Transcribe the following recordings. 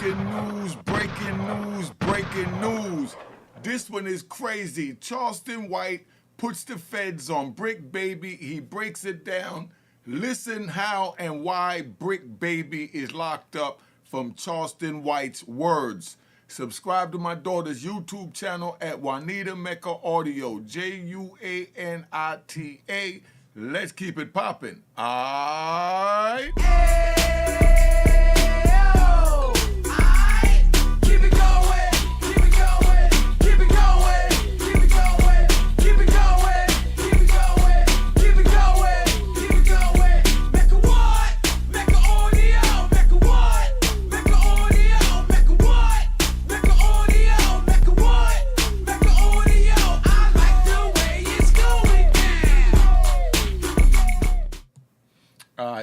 Breaking news, breaking news, breaking news. This one is crazy. Charleston White puts the feds on Bricc Baby. He breaks it down. Listen how and why Bricc Baby is locked up from Charleston White's words. Subscribe to my daughter's YouTube channel at Juanita Mecca Audio, Juanita. Let's keep it popping. All right.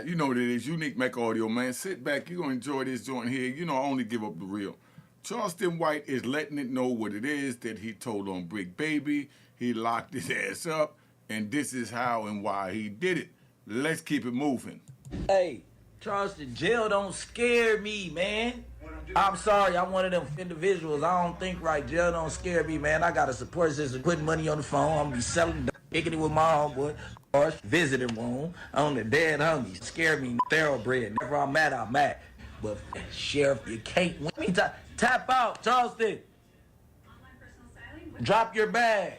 You know what it is, Unique Mecca Audio, man. Sit back, you're going to enjoy this joint here. You know, I only give up the real. Charleston White is letting it know what it is that he told on Bricc Baby. He locked his ass up, and this is how and why he did it. Let's keep it moving. Hey, Charleston, jail don't scare me, man. I'm sorry, I'm one of them individuals. I don't think right. Jail don't scare me, man. I got a support system, putting money on the phone. I'm going to be selling, kicking it with my homeboy. Visiting room on the dead hungry. Scare me, thoroughbred. Never I'm at. But sheriff, you can't win me. Tap out, Charleston. Drop your badge.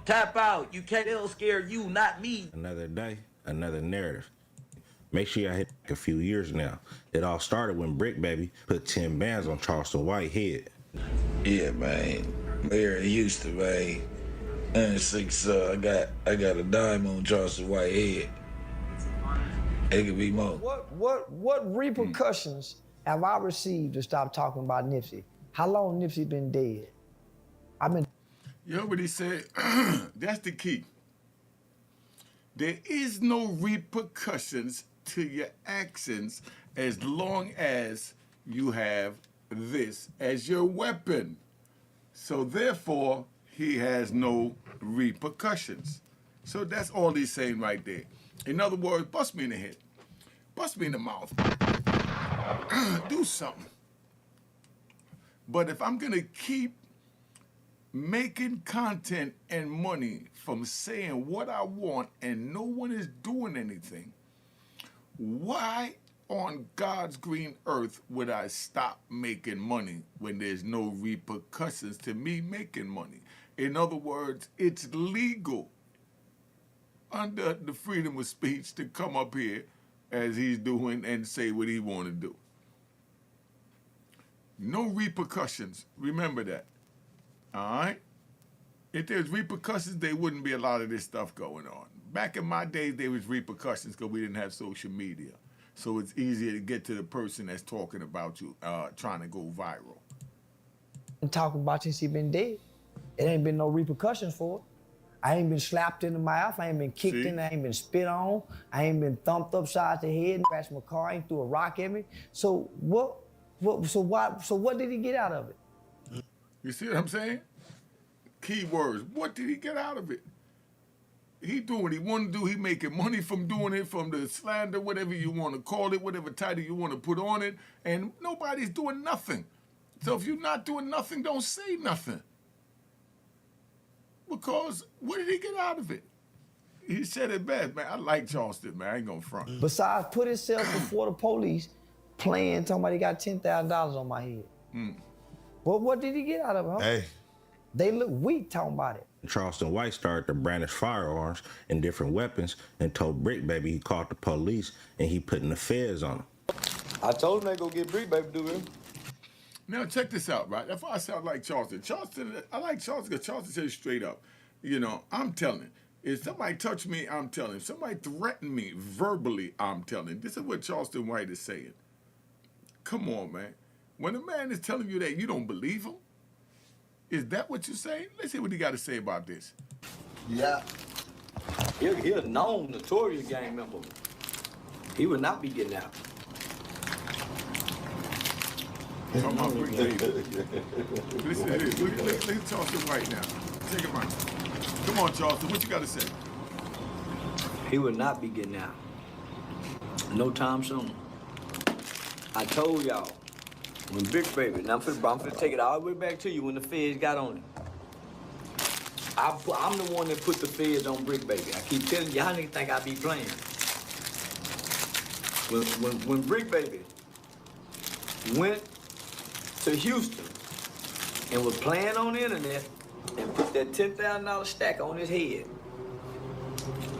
Tap out. You can't. It'll scare you, not me. Another day, another narrative. Make sure y'all hit a few years now. It all started when Bricc Baby put 10 bands on Charleston White head. Yeah, man. Mayor Houston, man. And six, I got a dime on Charlston White head. It could be more. What repercussions have I received to stop talking about Nipsey? How long Nipsey been dead? You heard what he said? That's the key. There is no repercussions to your actions as long as you have this as your weapon. So therefore, he has no repercussions. So that's all he's saying right there. In other words, bust me in the head. Bust me in the mouth. Do something. But if I'm going to keep making content and money from saying what I want and no one is doing anything, why on God's green earth would I stop making money when there's no repercussions to me making money? In other words, it's legal under the freedom of speech to come up here as he's doing and say what he want to do. No repercussions. Remember that. All right? If there's repercussions, there wouldn't be a lot of this stuff going on. Back in my days, there was repercussions because we didn't have social media. So it's easier to get to the person that's talking about you, trying to go viral. I'm talking about since he been dead. It ain't been no repercussions for it. I ain't been slapped in the mouth. I ain't been kicked in. I ain't been spit on. I ain't been thumped upside the head and crashed my car. Ain't threw a rock at me. So what? So what did he get out of it? You see what I'm saying? Key words. What did he get out of it? He doing what he want to do. He making money from doing it, from the slander, whatever you want to call it, whatever title you want to put on it, and nobody's doing nothing. So if you're not doing nothing, don't say nothing. Because what did he get out of it? He said it best, man. I like Charleston, man. I ain't gonna front. Besides put himself before the police, playing, talking about he got $10,000 on my head. Well, what did he get out of it, huh? Hey. They look weak talking about it. Charleston White started to brandish firearms and different weapons and told Bricc Baby he called the police and he putting the feds on him. I told him they go get Bricc Baby to do it. Now, check this out, right? That's why I sound like Charleston. I like Charleston because Charleston says straight up, you know, I'm telling. If somebody touch me, I'm telling. If somebody threaten me verbally, I'm telling. This is what Charleston White is saying. Come on, man. When a man is telling you that, you don't believe him? Is that what you're saying? Let's see what he got to say about this. Yeah. He a known, notorious gang member. He would not be getting out. Talking about Bricc Baby. Listen to this. Look at Charleston White now. Take it right. Come on, Charleston. What you got to say? He would not be getting out. No time soon. I told y'all, When Bricc Baby, now I'm finna take it all the way back to you when the feds got on him. I'm the one that put the feds on Bricc Baby. I keep telling y'all niggas think I be playing. When Bricc Baby went to Houston and was playing on the internet and put that $10,000 stack on his head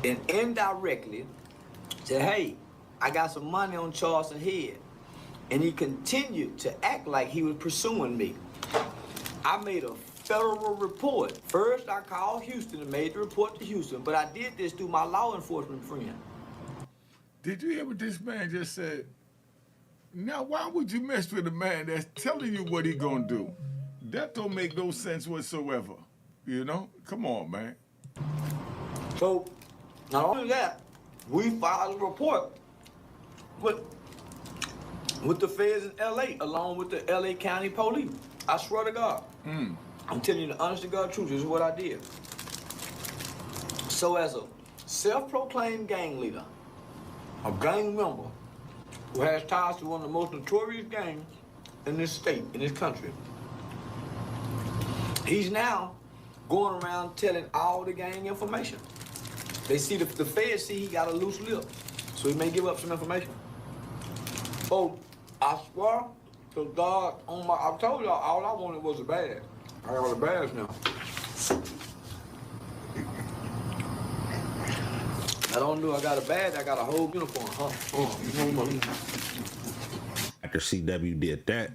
and indirectly said, hey, I got some money on Charleston's head. And he continued to act like he was pursuing me. I made a federal report. First, I called Houston and made the report to Houston, but I did this through my law enforcement friend. Did you hear what this man just said? Now, why would you mess with a man that's telling you what he gonna do? That don't make no sense whatsoever. You know? Come on, man. So, not only that, we filed a report with the feds in L.A., along with the L.A. County Police. I swear to God. I'm telling you the honest to God truth. This is what I did. So as a self-proclaimed gang leader, a gang member who has ties to one of the most notorious gangs in this state, in this country, he's now going around telling all the gang information. They see the feds see he got a loose lip, so he may give up some information. So I swear to God, I told y'all all I wanted was a badge. I got a badge now. I don't know I got a badge, I got a whole uniform, After CW did that,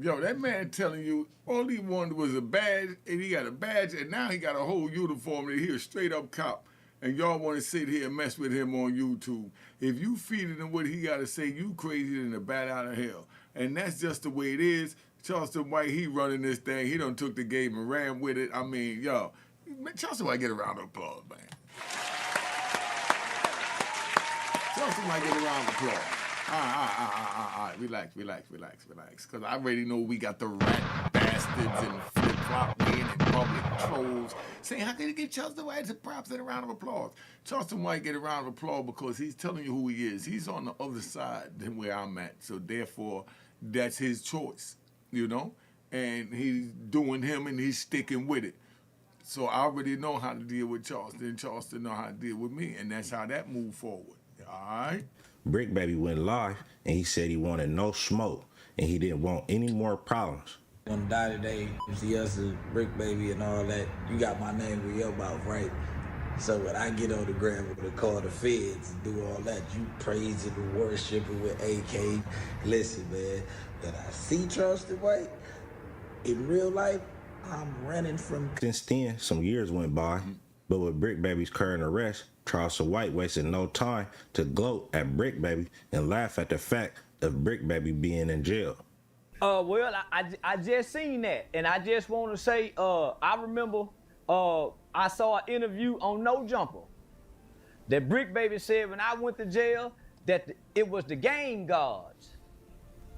Yo, that man telling you all he wanted was a badge, and he got a badge, and now he got a whole uniform, and he a straight up cop. And y'all want to sit here and mess with him on YouTube. If you feeding him what he got to say, you crazy than a bat out of hell. And that's just the way it is. Charleston White, he running this thing. He done took the game and ran with it. I mean, yo, Charleston White get a round of applause, man. Charleston White get a round of applause. All right, relax. Because I already know we got the rat bastards and flip-flop men and public trolls saying, how can you get Charleston White to props and a round of applause? Charleston White get a round of applause because he's telling you who he is. He's on the other side than where I'm at. So therefore, that's his choice, you know? And he's doing him and he's sticking with it. So I already know how to deal with Charleston, and Charleston know how to deal with me. And that's how that moved forward. All right? Bricc Baby went live and he said he wanted no smoke and he didn't want any more problems. On die today, you see us as Bricc Baby and all that, you got my name with your mouth, right? So when I get on the ground with the call the feds and do all that, you praising and worshiping with AK. Listen, man, when I see Charleston White in real life, I'm running from. Since then, some years went by, but with Bricc Baby's current arrest, Charlston White wasted no time to gloat at Bricc Baby and laugh at the fact of Bricc Baby being in jail. Well, I just seen that, and I just want to say, I remember I saw an interview on No Jumper that Bricc Baby said when I went to jail that it was the game guards.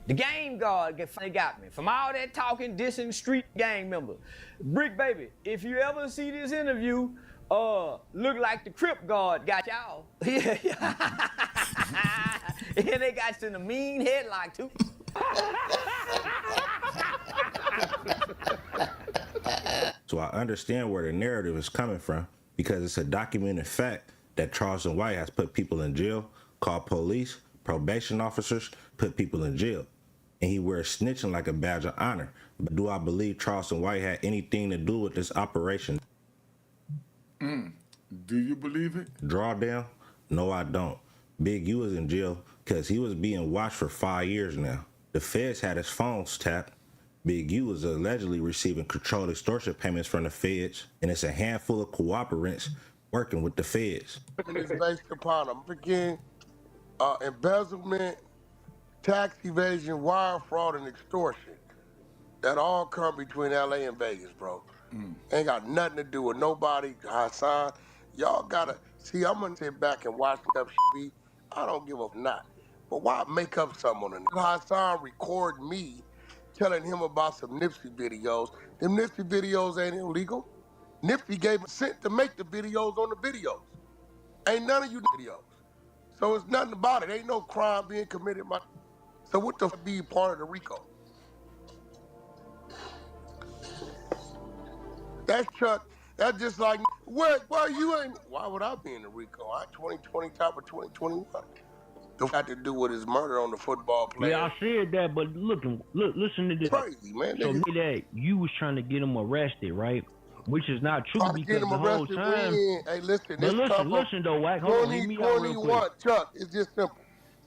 The game guard they got me from all that talking, dissing street gang members. Bricc Baby, if you ever see this interview, look like the Crip guard got y'all. And they got you in a mean headlock too. So I understand where the narrative is coming from because it's a documented fact that Charlston White has put people in jail, called police, probation officers, put people in jail. And he wears snitching like a badge of honor. But do I believe Charlston White had anything to do with this operation? Do you believe it? Drawdown? No, I don't. Big U is in jail because he was being watched for 5 years now. The feds had his phones tapped. Big U is allegedly receiving controlled extortion payments from the feds, and it's a handful of cooperants working with the feds. It's based upon embezzlement, tax evasion, wire fraud, and extortion. That all come between LA and Vegas, bro. Ain't got nothing to do with nobody. Hassan, y'all gotta see. I'm gonna sit back and watch up shit. I don't give a not. But why make up something on it? Hassan record me telling him about some Nipsey videos. Them Nipsey videos ain't illegal. Nipsey gave him consent to make the videos on the videos. Ain't none of you videos. So it's nothing about it. Ain't no crime being committed. So what the f be part of the RICO? That's Chuck. That's just like, why you ain't, why would I be in the RICO? I 2020 top of 2021. It got to do with his murder on the football player. Yeah, I said that, but listen to this. Crazy, man. So that you was trying to get him arrested, right? Which is not true Trying to because get him the whole arrested time. Hey, listen, But listen though, Wack. Hold on, hear me out real quick. Chuck, it's just simple.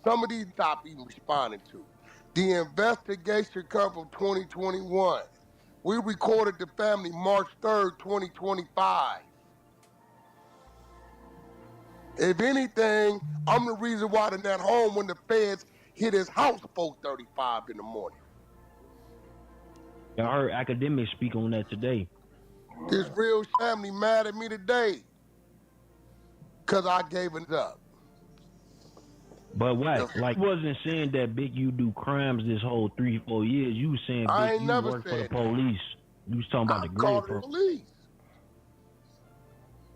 Some of these stop even responding to. The investigation come from 2021. We recorded the family March 3rd, 2025. If anything, I'm the reason why they're not home when the feds hit his house 4:35 in the morning. I heard academics speak on that today. This real family mad at me today because I gave it up. But Wack, like, you wasn't saying that Big U do crimes this whole 3-4 years. You was saying Big U worked for the police. You was talking about the grid police.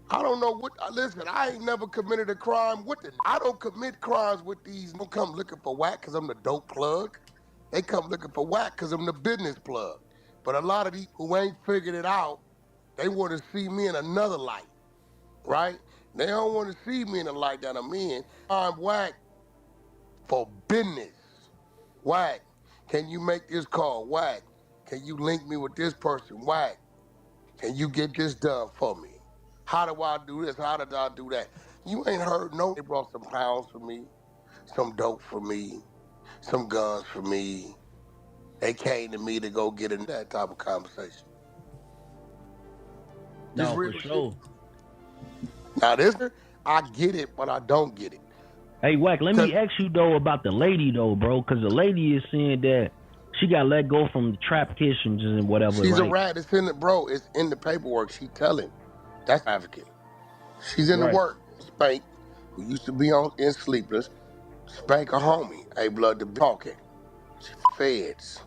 I don't know what. Listen, I ain't never committed a crime with it. I don't commit crimes with these. Don't come looking for Wack because I'm the dope plug. They come looking for Wack because I'm the business plug. But a lot of these who ain't figured it out, they want to see me in another light, right? They don't want to see me in the light that I'm in. I'm Wack for business. Wack, can you make this call? Wack, can you link me with this person? Wack, can you get this done for me? How do I do this? How did I do that? You ain't heard no. They brought some pounds for me, some dope for me, some guns for me. They came to me to go get in that type of conversation. No, for sure. Now this, I get it, but I don't get it. Hey, Wack, let me ask you, though, about the lady, though, bro, because the lady is saying that she got let go from the trap kitchens and whatever, She's a rat. It's in the, bro, it's in the paperwork. She telling. That's advocate. She's in the work. Spank, who used to be on in Sleepless, Spank a homie. Hey, blood, the talking. Feds.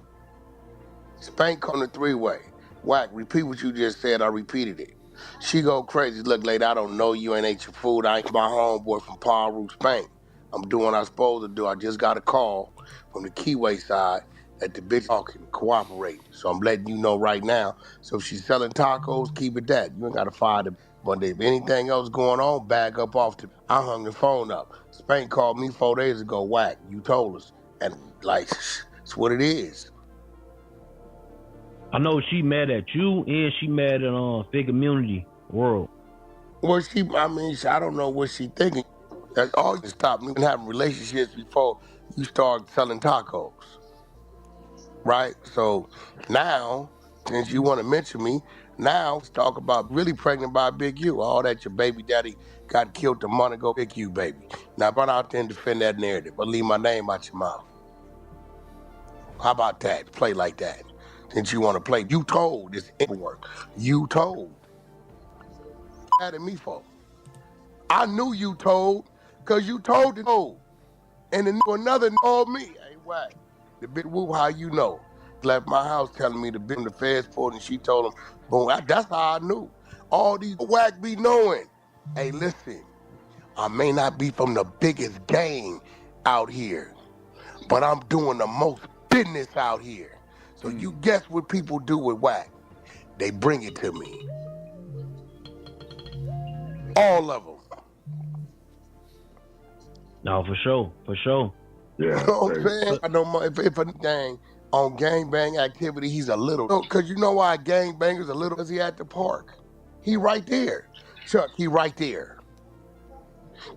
Spank on the three-way. Wack, repeat what you just said. I repeated it. She go crazy. Look, lady, I don't know you. Ain't ate your food. I ain't my homeboy from Paul Spank. I'm doing what I'm supposed to do. I just got a call from the Keyway side that the bitch talking, cooperating. So I'm letting you know right now. So if she's selling tacos, keep it that. You ain't got to fire the. But if anything else going on, back up off the. I hung the phone up. Spank called me 4 days ago. Wack, you told us. And like, it's what it is. I know she mad at you and she mad at Big Community World. Well, I don't know what she thinking. That's all you stop me from having relationships before you start selling tacos. Right? So now, since you want to mention me, now let's talk about really pregnant by Big U. All that your baby daddy got killed a month ago, Big U baby. Now run out there and defend that narrative, but leave my name out your mouth. How about that? Play like that. Since you want to play, you told this work. You told. Mad at me for. I knew you told, because you told the told. And then another told me, hey, Wack, the big woo, how you know? Left my house telling me to be in the feds port, and she told him, boom, that's how I knew. All these Wack be knowing. Hey, listen, I may not be from the biggest gang out here, but I'm doing the most business out here. So you guess what people do with Wack? They bring it to me. All of them. No, for sure. Yeah, you know what I'm saying? I know if a gang on gangbang activity, he's a little. Because you know why a gangbanger's a little? Because he at the park. He right there. Chuck, he right there.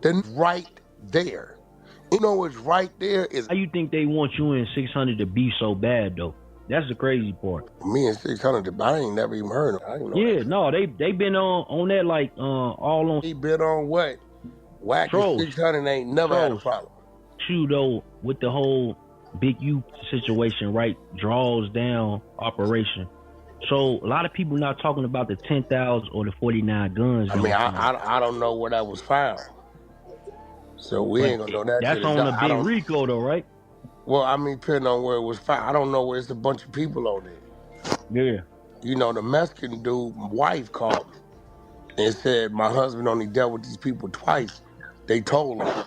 Then right there. You know what's right there is. How you think they want you and 600 to be so bad, though? That's the crazy part. Me and 600, I ain't never even heard of it. I didn't know that. No, they been on that like all on. He been on what? Wack and 600 ain't never had a problem. You though, with the whole Big U situation, right? Draws down operation. So a lot of people not talking about the 10,000 or the 49 guns. I mean, I don't know where that was found. So we ain't gonna know that. That's on the big RICO though, right? Well, I mean, depending on where it was found. I don't know where it's a bunch of people on there. Yeah. You know, the Mexican dude, wife called me and said, my husband only dealt with these people twice. They told him.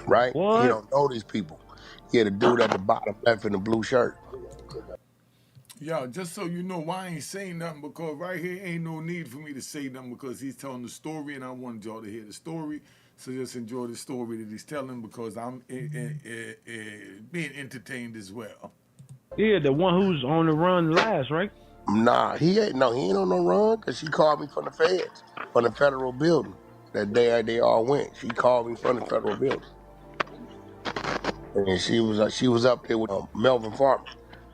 Right? What? He don't know these people. He had a dude at the bottom left in the blue shirt. Yo, just so you know why I ain't saying nothing, because right here ain't no need for me to say nothing because he's telling the story and I wanted y'all to hear the story. So just enjoy the story that he's telling because I'm being entertained as well. Yeah, the one who's on the run last, right? Nah, he ain't on no run because she called me from the feds, from the federal building. That day they all went. She called me from the federal building. And she was up there with Melvin Farmer.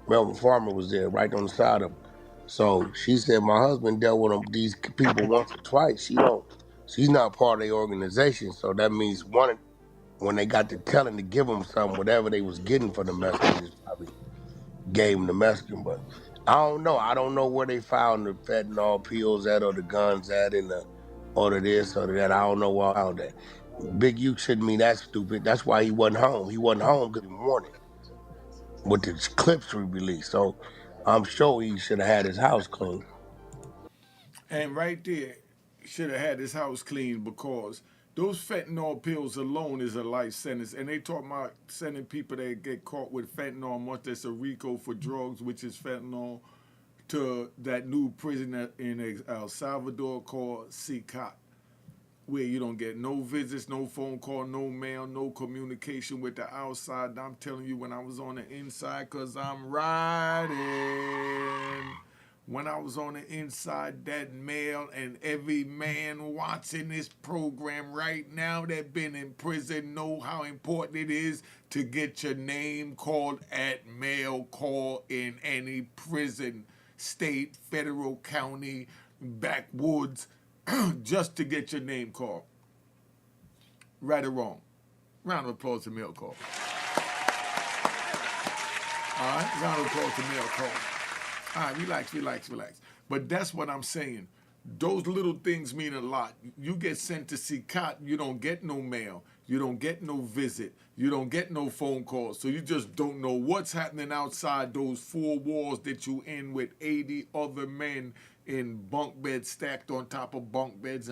Melvin Farmer was there right on the side of him. So she said my husband dealt with these people once or twice. She's not part of the organization. So that means when they got to telling to give them something, whatever they was getting for the messengers probably gave them the messaging. But I don't know. I don't know where they found the fentanyl pills at or the guns at or the this or the that. I don't know where I found that. Big U shouldn't mean that stupid. That's why he wasn't home. He wasn't home because he warning with the clips we released. So I'm sure he should have had his house clean. And right there, should have had his house cleaned because those fentanyl pills alone is a life sentence. And they talk about sending people that get caught with fentanyl, much that's a RICO for drugs, which is fentanyl, to that new prison in El Salvador called CCOT, where you don't get no visits, no phone call, no mail, no communication with the outside. I'm telling you, when I was on the inside, because I'm riding. When I was on the inside, that mail and every man watching this program right now that been in prison know how important it is to get your name called at mail call in any prison, state, federal, county, backwoods, just to get your name called. Right or wrong? Round of applause to mail call. All right, round of applause to mail call. All right, relax. But that's what I'm saying. Those little things mean a lot. You get sent to CCOT, you don't get no mail. You don't get no visit. You don't get no phone calls. So you just don't know what's happening outside those four walls that you in with 80 other men in bunk beds stacked on top of bunk beds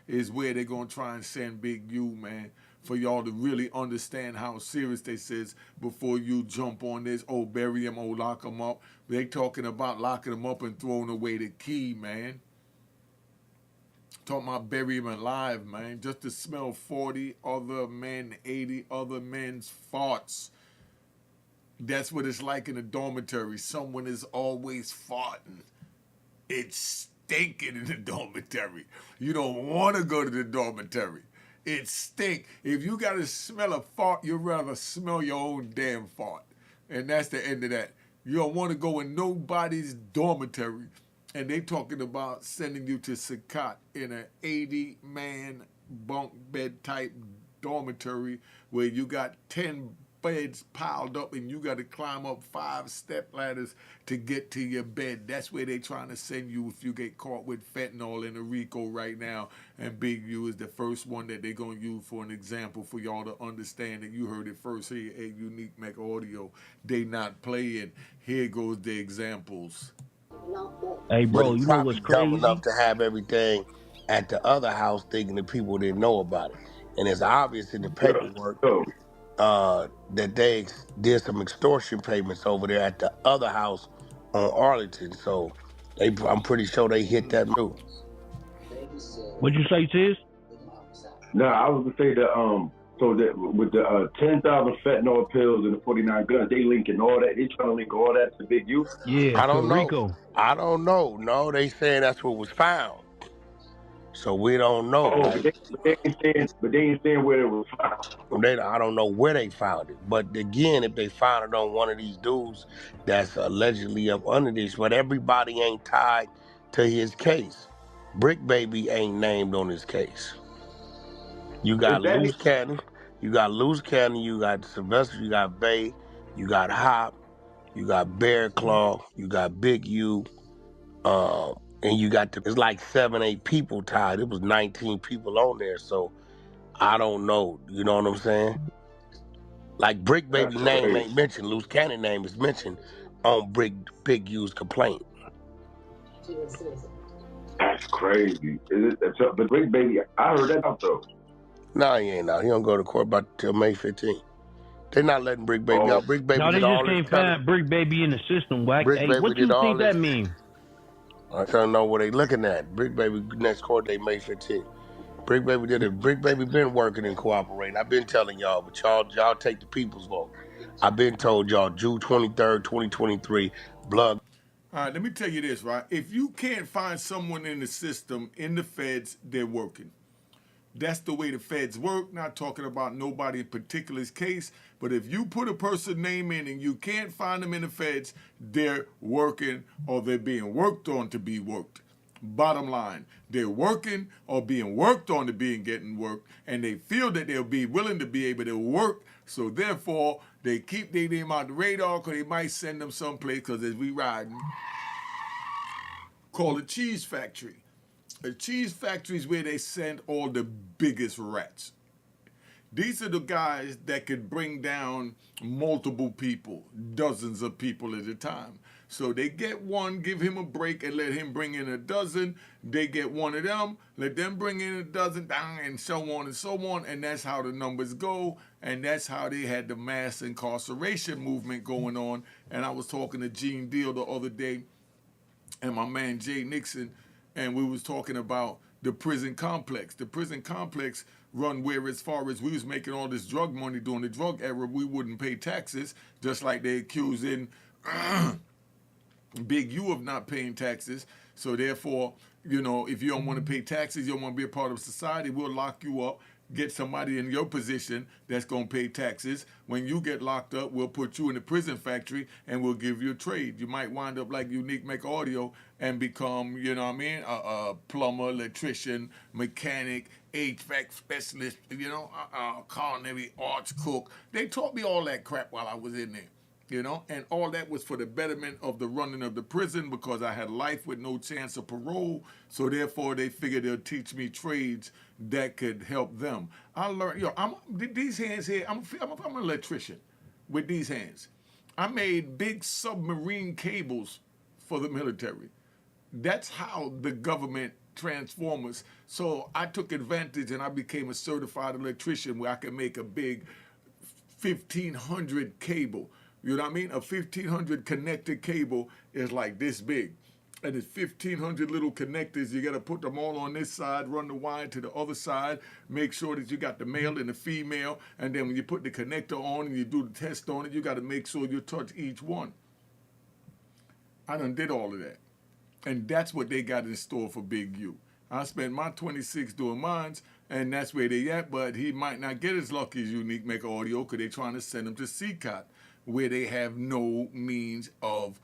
is where they're going to try and send Big U, man, for y'all to really understand how serious this is before you jump on this, oh, bury him, oh, lock him up. They talking about locking him up and throwing away the key, man. Talking about bury him alive, man. Just to smell 40 other men, 80 other men's farts. That's what it's like in a dormitory. Someone is always farting. It's stinking in the dormitory. You don't want to go to the dormitory. It stink. If you got to smell a fart, you'd rather smell your own damn fart. And that's the end of that. You don't want to go in nobody's dormitory. And they talking about sending you to Sakat in an 80-man bunk bed type dormitory where you got 10 beds piled up and you got to climb up 5 step ladders to get to your bed. That's where they trying to send you if you get caught with fentanyl in a RICO right now. And Big U is the first one that they're going to use for an example for y'all to understand that you heard it first here at Unique Mac Audio. They not playing. Here goes the examples. Hey, But bro, he you know probably what's dumb enough crazy? to have everything at the other house thinking the people didn't know about it. And it's obvious in the paperwork that they did some extortion payments over there at the other house on Arlington. So I'm pretty sure they hit that too. What'd you say, Tiz? No, I was gonna say that so that with the 10,000 fentanyl pills and the 49 guns, they linking all that. They trying to link all that to Big U. Yeah, I to don't know. Rico. No, they saying that's what was found. So we don't know. Oh, Like but they ain't saying where it was found. I don't know where they found it. But again, if they found it on one of these dudes that's allegedly up under this, but everybody ain't tied to his case. Bricc Baby ain't named on his case. You got Is that Luce Cannon, you got Sylvester, you got Bay, you got Hop, you got Bear Claw, you got Big U, and you got it's like 7, 8 people tied. It was 19 people on there, so I don't know. You know what I'm saying? Like Bricc that's Baby name crazy. ain't mentioned. Luce Cannon name is mentioned on Big U's complaint. That's crazy. But Bricc Baby, I heard that out though. No, he ain't out. He don't go to court till May 15th. They're not letting Bricc Baby out. Bricc Baby No, they did all just this can't telling. find Bricc Baby in the system, Wack. Bricc Hey, Baby what did you all think this. that mean? I don't know what they looking at. Bricc Baby next court date May 15th. Bricc Baby did it. Bricc Baby been working and cooperating. I've been telling y'all, but y'all take the people's vote. I've been told y'all June 23rd, 2023, blood. All right, let me tell you this, right? If you can't find someone in the system, in the feds, they're working. That's the way the feds work. Not talking about nobody in particular's case, but if you put a person's name in and you can't find them in the feds, they're working or they're being worked on to be worked. Bottom line, they're working or being worked on to being getting worked, and they feel that they'll be willing to be able to work, so therefore they keep their name out the radar because they might send them someplace, because as we riding, called a cheese factory. A cheese factory is where they send all the biggest rats. These are the guys that could bring down multiple people, dozens of people at a time. So they get one, give him a break, and let him bring in a dozen. They get one of them, let them bring in a dozen, and so on and so on. And that's how the numbers go. And that's how they had the mass incarceration movement going on. And I was talking to Gene Deal the other day and my man Jay Nixon, and we was talking about the prison complex. The prison complex run where, as far as we was making all this drug money during the drug era, we wouldn't pay taxes, just like they accusing Big U of not paying taxes. So therefore, you know, if you don't want to pay taxes, you don't want to be a part of society, we'll lock you up, get somebody in your position that's going to pay taxes. When you get locked up, we'll put you in the prison factory and we'll give you a trade. You might wind up like Unique Make Audio and become, you know what I mean, a plumber, electrician, mechanic, HVAC specialist, you know, culinary arts cook. They taught me all that crap while I was in there. You know, and all that was for the betterment of the running of the prison, because I had life with no chance of parole. So therefore, they figured they'll teach me trades that could help them. I learned, these hands here, I'm an electrician with these hands. I made big submarine cables for the military. That's how the government transformed us. So I took advantage and I became a certified electrician where I could make a big 1,500 cable. You know what I mean? A 1,500 connected cable is like this big. And it's 1,500 little connectors. You got to put them all on this side, run the wire to the other side, make sure that you got the male and the female. And then when you put the connector on and you do the test on it, you got to make sure you touch each one. I done did all of that. And that's what they got in store for Big U. I spent my 26 doing mines, and that's where they at. But he might not get as lucky as Unique Make Audio because they're trying to send him to CCOT, where they have no means of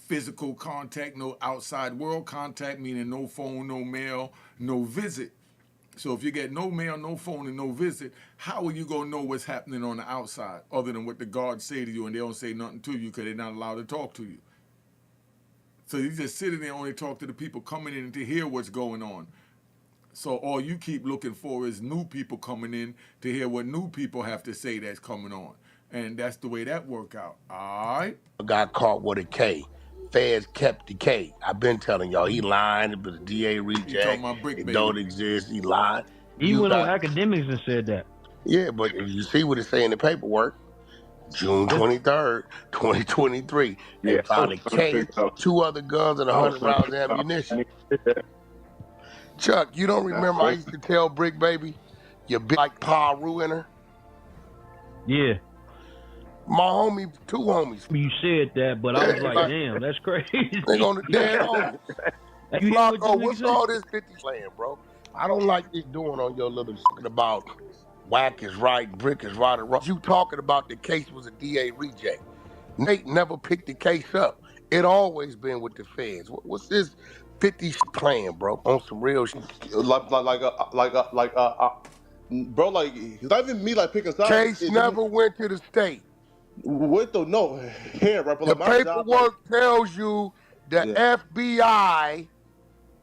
physical contact, no outside world contact, meaning no phone, no mail, no visit. So if you get no mail, no phone, and no visit, how are you going to know what's happening on the outside other than what the guards say to you, and they don't say nothing to you because they're not allowed to talk to you? So you just sitting there only talk to the people coming in to hear what's going on. So all you keep looking for is new people coming in to hear what new people have to say that's coming on. And that's the way that work out. All right? Got caught with a K. Feds kept the K. I've been telling y'all, he lying, but the DA reject. It don't exist. He lied. He went on academics and said that. Yeah, but if you see what it say in the paperwork, June 23rd, 2023, they found a K, 2 other guns, and 100 rounds of ammunition. Chuck, you don't remember I used to tell Bricc Baby, you big like Paru in her? Yeah. My homie, 2 homies. You said that, but I was like, damn, that's crazy. They on the dead homies. Flocko, what's all this 50 playing, bro? I don't like this doing on your little talking about Wack is right, Bricc is right, or wrong. You talking about the case was a DA reject. Nate never picked the case up. It always been with the feds. What's this 50 playing, bro? On some real shit. Bro, like, it's not even me, like, picking sides. Case never went to the state. What the, no, here, right? The paperwork tells you the FBI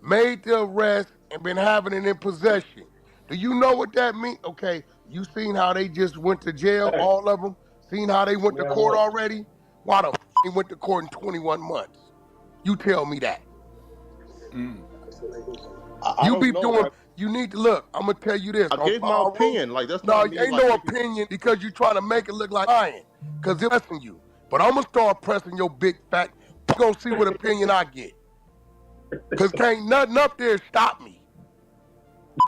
made the arrest and been having it in possession. Do you know what that means? Okay, you seen how they just went to jail, all of them? Seen how they went to court already? Why the they went to court in 21 months? You tell me that. You be doing You need to look. I'm gonna tell you this. I gave my opinion. Like that's no, not me. ain't Like, no opinion because you trying to make it look like lying. Cause it's pressing you. But I'm gonna start pressing your big fat. You gonna see what opinion I get. Cause can't nothing up there stop me.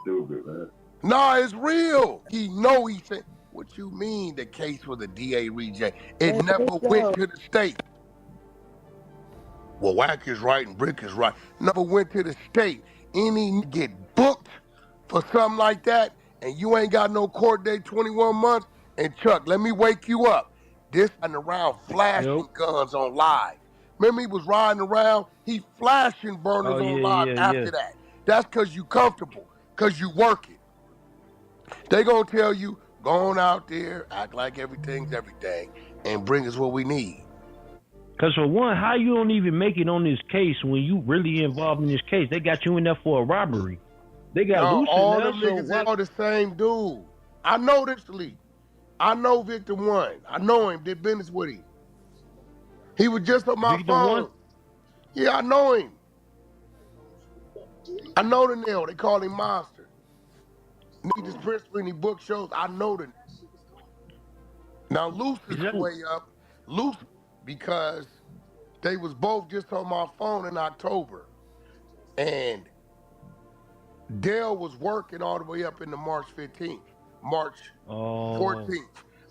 Stupid, man. Nah, it's real. He said. What you mean the case was a DA reject? It never went to the state. Well, Wack is right and Bricc is right. Never went to the state. Any get booked for something like that, and you ain't got no court date 21 months, and Chuck, let me wake you up. This and around flashing guns on live. Remember he was riding around, he flashing burners on live after that. That's because you comfortable, because you work it. They gonna tell you, go on out there, act like everything's everything, and bring us what we need. Because for one, how you don't even make it on this case when you really involved in this case? They got you in there for a robbery. They got Luce all in them niggas are the same dude. I know this league. I know Victor 1. I know him, did business with him. He was just on my phone. 1? Yeah, I know him. I know the nail. They call him Monster. Need this Prince when he book shows. I know the. Now Luce is way up. Luce because they was both just on my phone in October, and Dale was working all the way up into March 15th, March 14th,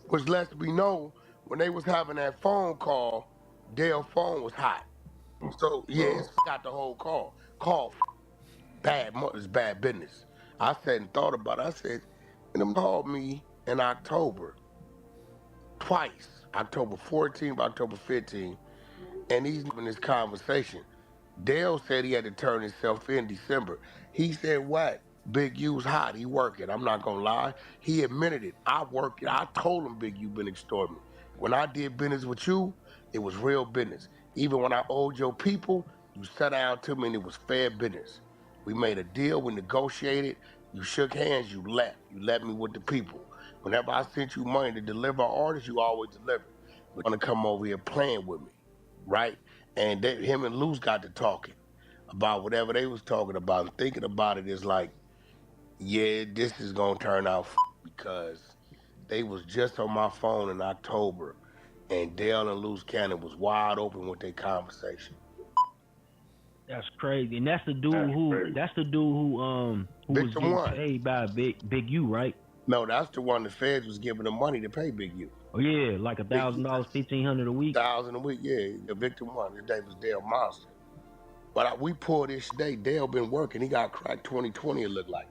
which lets me know when they was having that phone call, Dale's phone was hot. So yeah, it's got the whole call. It's bad business. I said and thought about it. I said, and them called me in October, twice, October 14th, October 15th, and he's having this conversation. Dale said he had to turn himself in December. He said, what? Big U's hot, he working. I'm not gonna lie. He admitted it. I worked it. I told him Big U been extorting me. When I did business with you, it was real business. Even when I owed your people, you sat down to me and it was fair business. We made a deal, we negotiated, you shook hands, you left. You left me with the people. Whenever I sent you money to deliver artists, you always delivered. But you're gonna come over here playing with me, right? And him and Luce got to talking about whatever they was talking about. And thinking about it is like, yeah, this is gonna turn out because they was just on my phone in October and Dale and Luce Cannon was wide open with their conversation. That's crazy. And that's the dude who was getting paid by Big U, right? No, that's the one the feds was giving the money to pay Big U. Oh yeah, like $1,000, $1,500 a week. $1,000 a week, yeah. The victim one, his name was Dale Monster. But we pulled this day. Dale been working. He got cracked 2020. It looked like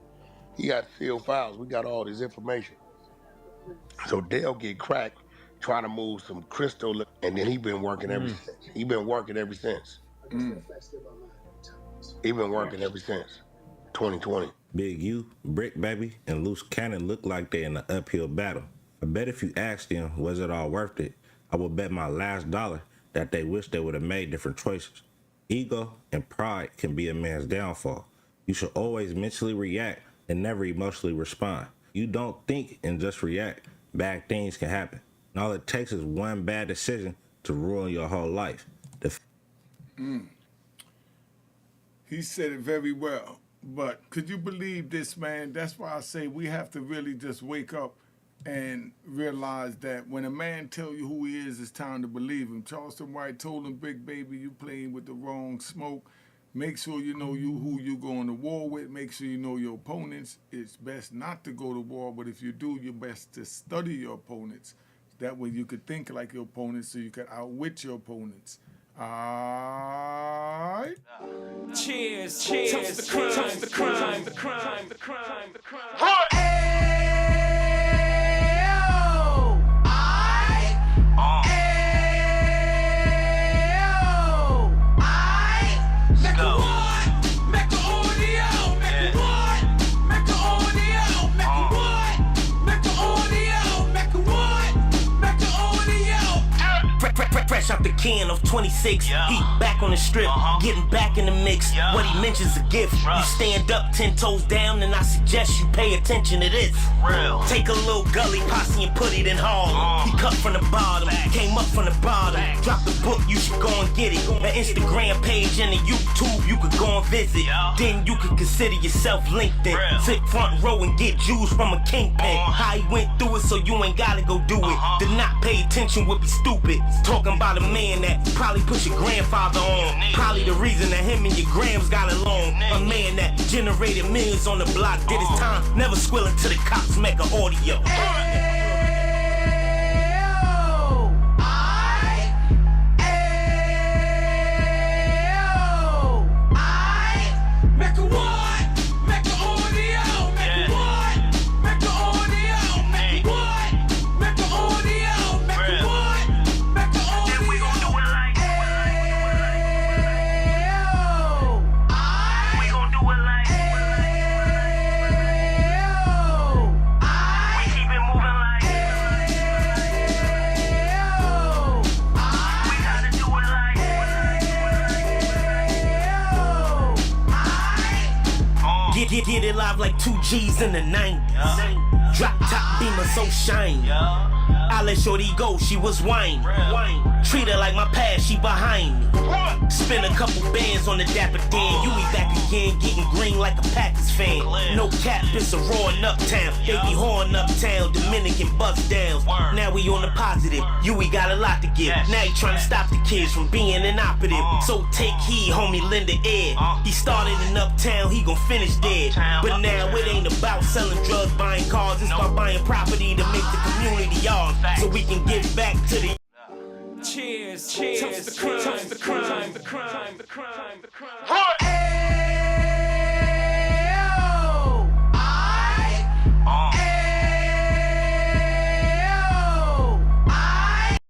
he got sealed files. We got all this information. So Dale get cracked trying to move some crystal, and then he been working ever since. He been working ever since. He been working ever since 2020. Big U, Bricc Baby, and Luce Cannon look like they're in an uphill battle. I bet if you asked them, was it all worth it, I would bet my last dollar that they wish they would have made different choices. Ego and pride can be a man's downfall. You should always mentally react and never emotionally respond. You don't think and just react, bad things can happen. And all it takes is one bad decision to ruin your whole life. He said it very well. But could you believe this, man? That's why I say we have to really just wake up and realize that when a man tell you who he is, it's time to believe him. Charlston White told him, Bricc Baby, you playing with the wrong smoke. Make sure you know who you going to war with. Make sure you know your opponents. It's best not to go to war, but if you do, you're best to study your opponents. That way you could think like your opponents so you can outwit your opponents. Alright. Cheers, cheers, toast the crime, toast the crime, the crime, the crime, the crime. What? Fresh out the Ken of 26. He back on the strip, getting back in the mix. What he mentions a gift. You stand up 10 toes down, and I suggest you pay attention to this. Take a little gully posse and put it in Harlem. He cut from the bottom, came up from the bottom. Drop the book, you should go and get it. The Instagram page and the YouTube, you could go and visit. Then you could consider yourself linked in. Sit front row and get Jews from a kingpin. How he went through it, so you ain't gotta go do it. To not pay attention would be stupid. Talking about a man that probably put your grandfather on. Probably the reason that him and your grams got along. A man that generated millions on the block, did his time, never squilling to the cops make an audio. Get it live like 2 G's in the 90s. Drop top beamer so shiny. I let shorty go, she was whining. Treat her like my past, she behind me. Spend a couple bands on the Dapper Dan. You be back again, getting green like a Packers fan. No cap, it's a roaring uptown. They be horn uptown, Dominican bust downs. Now we on the positive, we got a lot to give. Now he trying to stop the kids from being inoperative. So take heed, homie, lend a ear. He started in uptown, he gon' finish dead. But now it ain't about selling drugs, buying cars. It's about buying property to make the community ours. So we can give back to the cheers, cheers, toast the crime, the crime, the crime, the crime, the crime.